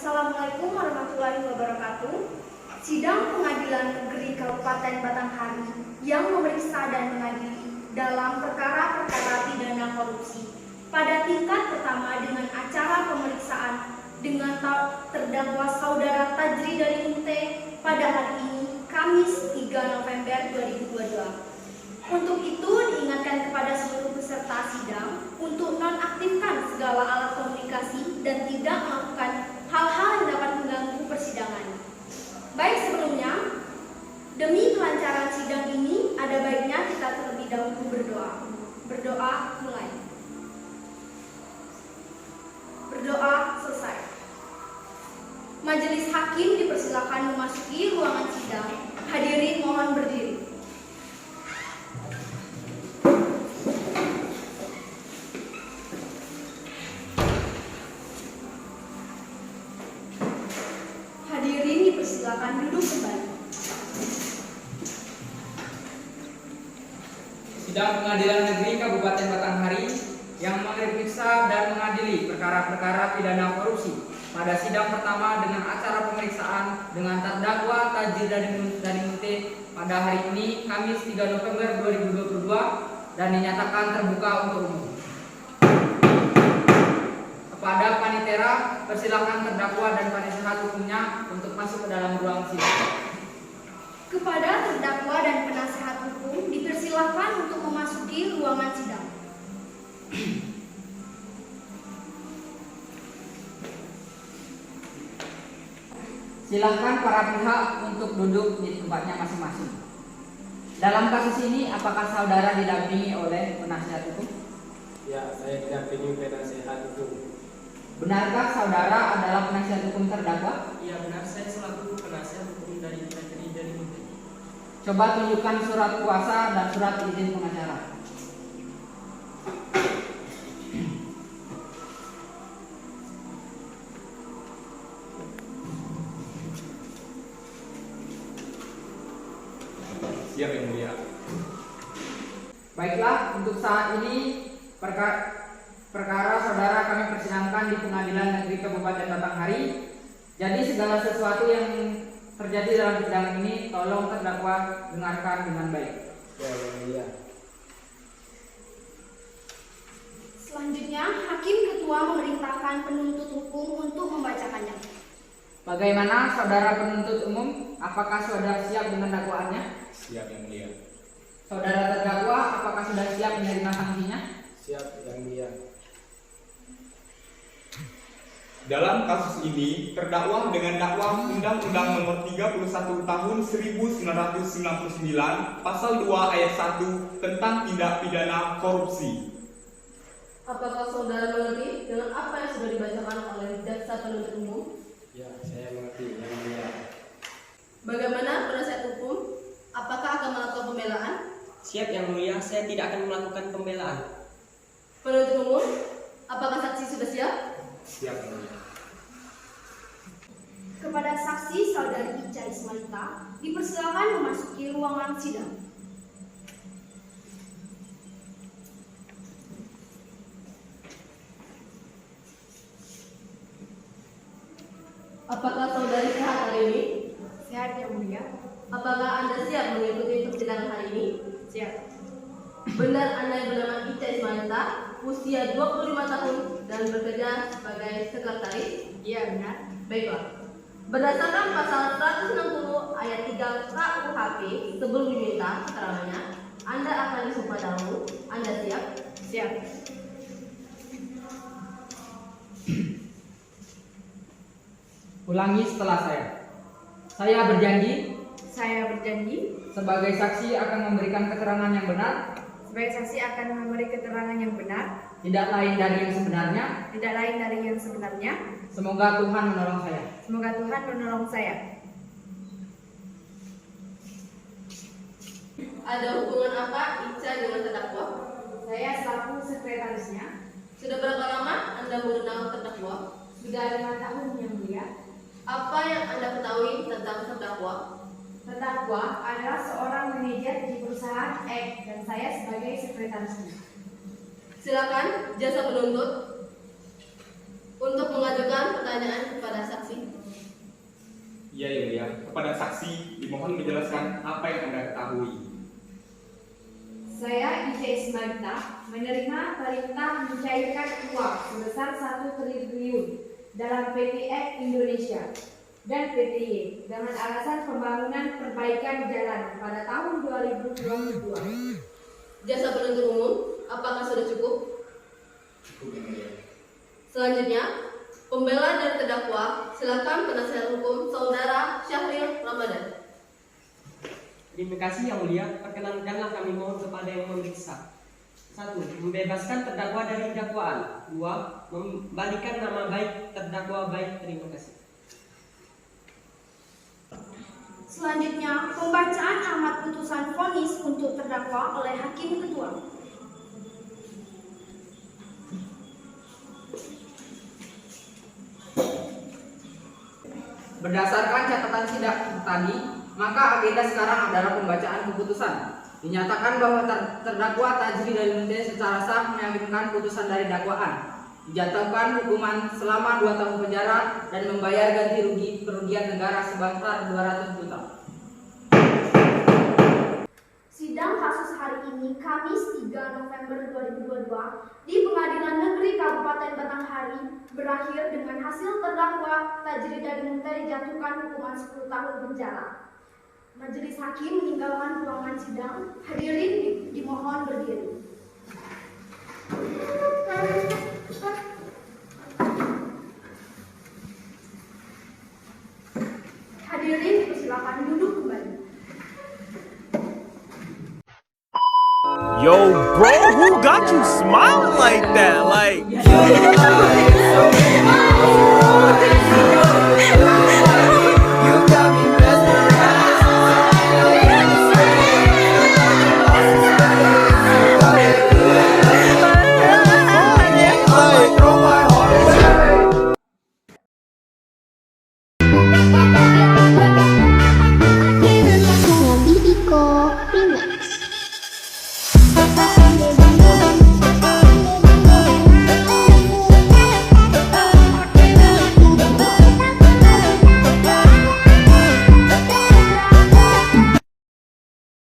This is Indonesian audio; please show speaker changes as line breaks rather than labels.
Assalamualaikum warahmatullahi wabarakatuh. Sidang Pengadilan Negeri Kabupaten Batanghari yang memeriksa dan mengadili dalam perkara-perkara pidana korupsi pada tingkat pertama dengan acara pemeriksaan dengan terdakwa saudara Tajri dari Munte pada hari ini, Kamis 3 November 2022. Untuk itu diingatkan kepada seluruh peserta sidang untuk nonaktifkan segala alat komunikasi dan tidak melakukan hal-hal yang dapat mengganggu persidangan. Baik, sebelumnya, demi kelancaran sidang ini, ada baiknya kita terlebih dahulu berdoa. Berdoa mulai. Berdoa selesai. Majelis hakim dipersilakan memasuki ruangan sidang. Hadirin mohon berdiri. Hadirin dipersilakan duduk kembali.
Sidang Pengadilan Negeri Kabupaten Batanghari yang memeriksa dan mengadili perkara-perkara pidana korupsi pada sidang pertama dengan acara pemeriksaan dengan terdakwa Tajri dari Munte pada hari ini, Kamis 3 November 2022, dan dinyatakan terbuka untuk umum. Kepada panitera, persilakan terdakwa dan penasehat hukumnya untuk masuk ke dalam ruang sidang.
Kepada terdakwa dan penasehat hukum dipersilakan untuk memasuki ruangan sidang.
Silakan para pihak untuk duduk di tempatnya masing-masing. Dalam kasus ini, apakah saudara didampingi oleh penasihat hukum?
Ya, saya didampingi penasehat hukum.
Benarkah saudara adalah penasihat hukum terdakwa?
Iya benar, saya selaku penasihat hukum dari Tajri dari Munte.
Coba tunjukkan surat kuasa dan surat izin pengacara.
Siap yang mulia.
Baiklah, untuk saat ini perkara saudara kami persidangkan di Pengadilan Negeri Kabupaten Batanghari. Jadi segala sesuatu yang terjadi dalam sidang ini tolong terdakwa dengarkan dengan baik.
Ya, yang mulia.
Selanjutnya, Hakim Ketua memerintahkan penuntut hukum untuk membacakannya.
Bagaimana saudara penuntut umum? Apakah saudara siap dengan dakwaannya?
Siap yang mulia.
Saudara terdakwa, apakah sudah siap menerima sanksinya?
Siap yang mulia.
Dalam kasus ini, terdakwa dengan dakwah Undang-Undang Nomor 31 Tahun 1999 Pasal 2 Ayat 1 tentang tindak pidana korupsi.
Apakah saudara mengerti dengan apa yang sudah dibacakan oleh jaksa penuntut umum?
Ya, saya mengerti yang mulia.
Bagaimana penasihat hukum? Apakah akan melakukan pembelaan?
Siap yang mulia, saya tidak akan melakukan pembelaan.
Penuntut umum, apakah saksi sudah siap?
Siap yang mulia.
Kepada saksi saudari Ica Ismailita dipersilakan memasuki ruangan sidang.
Apakah saudari sehat hari ini?
Sehat yang mulia.
Apakah Anda siap mengikuti persidangan hari ini?
Siap.
Benar Anda yang bernama Ica Ismailita, usia 25 tahun dan bekerja sebagai sekretaris?
Iya benar.
Baiklah. Berdasarkan pasal 160 ayat 3 KUHP, sebelum diminta keterangannya, Anda akan disumpah dahulu. Anda siap?
Siap.
Ulangi setelah saya. Saya berjanji
Saya berjanji
sebagai saksi akan memberikan keterangan yang benar,
sebagai saksi akan memberi keterangan yang benar,
tidak lain dari yang sebenarnya.
tidak lain dari yang sebenarnya.
Semoga Tuhan menolong saya.
Semoga Tuhan menolong saya.
Ada hubungan apa Ica dengan terdakwa?
Saya selaku sekretarisnya
Sudah berapa lama Anda mengenal terdakwa?
sudah 5 tahun yang mulia.
Apa yang Anda ketahui tentang terdakwa?
Terdakwa adalah seorang manajer di perusahaan X dan saya sebagai sekretarisnya.
Silakan jasa penuntut untuk mengajukan pertanyaan kepada saksi.
Iya yang mulia. Kepada saksi dimohon menjelaskan apa yang Anda ketahui.
Saya IC Ismaita menerima perintah mencairkan uang sebesar 1 triliun dalam PTX Indonesia dan PTY dengan alasan pembangunan perbaikan jalan pada tahun 2022.
Jasa penuntut umum, apakah sudah cukup?
Cukup yang mulia.
Selanjutnya, pembela dan terdakwa, silakan penasihat hukum Saudara Syahril Ramadan.
Terima kasih yang mulia, perkenankanlah kami mohon kepada yang memeriksa. 1. Membebaskan terdakwa dari dakwaan. 2. Membalikan nama baik terdakwa baik. Terima kasih.
Selanjutnya, pembacaan amar putusan vonis untuk terdakwa oleh Hakim Ketua.
Berdasarkan catatan sidang tadi, maka agenda sekarang adalah pembacaan keputusan. Dinyatakan bahwa terdakwa Tajri dan Munte secara sah meyakinkan putusan dari dakwaan. Dijatuhkan hukuman selama 2 tahun penjara dan membayar ganti rugi kerugian negara sebesar 200 juta.
Sidang kasus hari ini, Kamis 3 November 2022, di Pengadilan Negeri Kabupaten Batanghari berakhir dengan hasil terdakwa Tajri dan Munte dijatuhkan hukuman 10 tahun penjara. Majelis Hakim meninggalkan ruangan sidang. Hadirin dimohon berdiri. Hadirin dipersilakan duduk kembali.
Yo, bro, who got you smiling like that? Like,